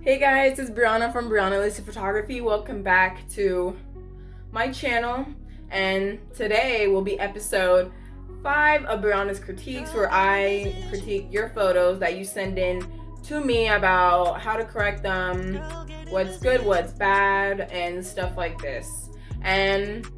Hey guys, it's Brianna from Briannalisaphotography. Welcome back to my channel, and today will be episode 5 of Brianna's critiques, where I critique your photos that you send in to me about how to correct them, what's good, what's bad, and stuff like this. And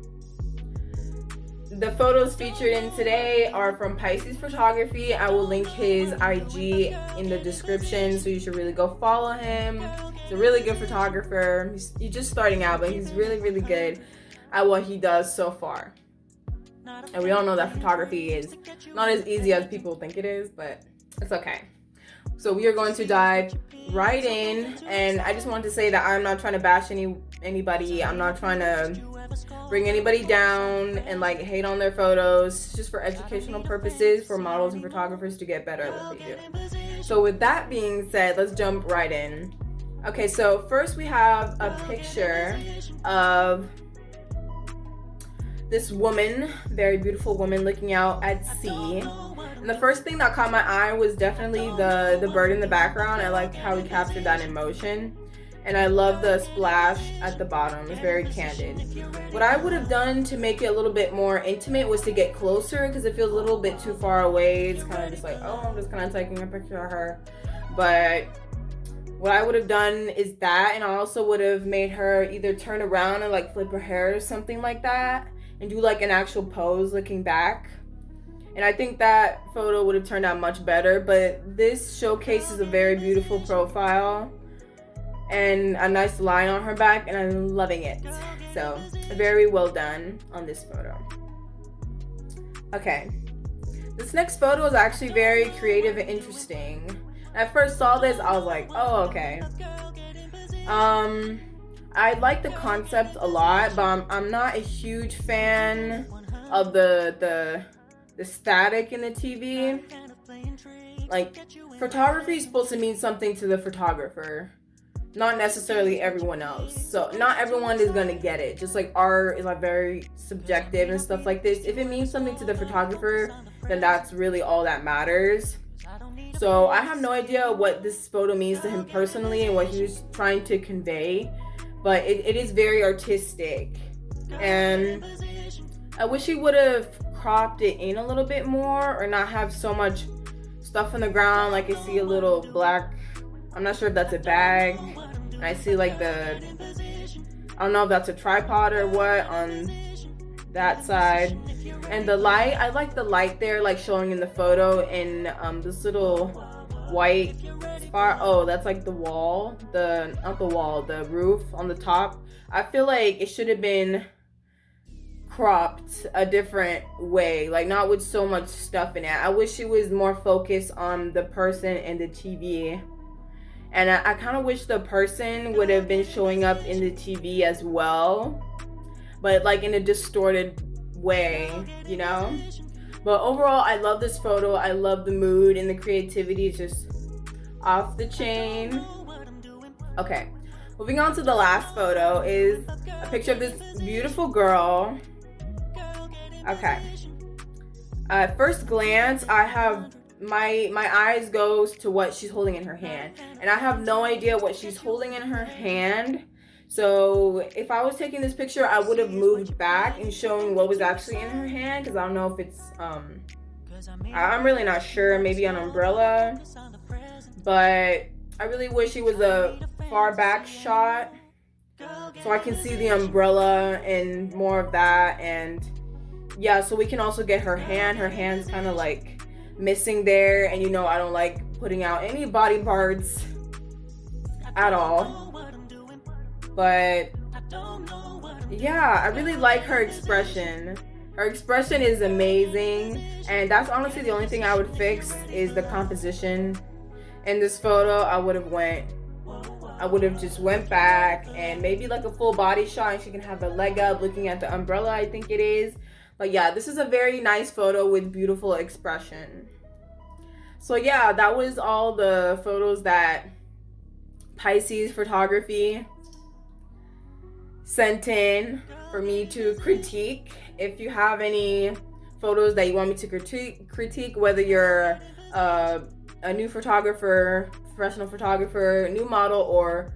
the photos featured in today are from Pisces Photography. I will link his IG in the description, so you should really go follow him. He's a really good photographer. He's just starting out, but he's really, really good at what he does so far. And we all know that photography is not as easy as people think it is, but it's okay. So we are going to dive right in, and I just want to say that I'm not trying to bash anybody. I'm not trying to bring anybody down and like hate on their photos. It's just for educational purposes for models and photographers to get better at what they do. So with that being said, let's jump right in. Okay, so first we have a picture of this woman, very beautiful woman, looking out at sea. And the first thing that caught my eye was definitely the bird in the background. I like how he captured that in motion. And I love the splash at the bottom. It's very candid. What I would have done to make it a little bit more intimate was to get closer, because it feels a little bit too far away. It's kind of just like, oh, I'm just kind of taking a picture of her. But what I would have done is that, and I also would have made her either turn around and like flip her hair or something like that, and do like an actual pose looking back. And I think that photo would have turned out much better. But this showcases a very beautiful profile and a nice line on her back, and I'm loving it. So very well done on this photo. Okay, this next photo is actually very creative and interesting. When I first saw this, I was like, oh, okay. I like the concept a lot, but I'm not a huge fan of the static in the TV. Like, photography is supposed to mean something to the photographer, not necessarily everyone else. So not everyone is gonna get it. Just like art is like very subjective and stuff like this. If it means something to the photographer, then that's really all that matters. So I have no idea what this photo means to him personally and what he was trying to convey, but it is very artistic. And I wish he would have cropped it in a little bit more, or not have so much stuff on the ground. Like, I see a little black, I'm not sure if that's a bag, and I see like I don't know if that's a tripod or what on that side. And the light, I like the light there, like showing in the photo, in this little white spot. Oh, that's like the wall, not the wall, the roof on the top. I feel like it should have been cropped a different way, like not with so much stuff in it. I wish it was more focused on the person and the TV. And I kind of wish the person would have been showing up in the TV as well, but like in a distorted way, you know? But overall, I love this photo. I love the mood and the creativity. It's just off the chain. Okay, moving on to the last photo is a picture of this beautiful girl. Okay. At first glance, I have my eyes goes to what she's holding in her hand, and I have no idea what she's holding in her hand. So if I was taking this picture, I would have moved back and showing what was actually in her hand, because I don't know if it's I'm really not sure, maybe an umbrella, but I really wish it was a far back shot so I can see the umbrella and more of that. And yeah, so we can also get her hand's kind of like missing there, and you know I don't like putting out any body parts at all, but yeah, I really like her expression. Her expression is amazing, and that's honestly the only thing I would fix is the composition. In this photo, I would have just went back and maybe like a full body shot, and she can have a leg up looking at the umbrella, I think it is. But yeah, this is a very nice photo with beautiful expression. So yeah, that was all the photos that Pisces Photography sent in for me to critique. If you have any photos that you want me to critique, whether you're a new photographer, professional photographer, new model, or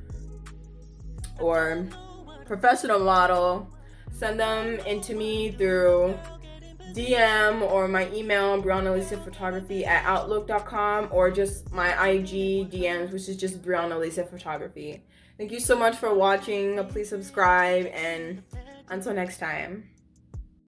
professional model, send them into me through DM or my email, briannalisaphotography@outlook.com, or just my IG DMs, which is just briannalisaphotography. Thank you so much for watching. Please subscribe, and until next time.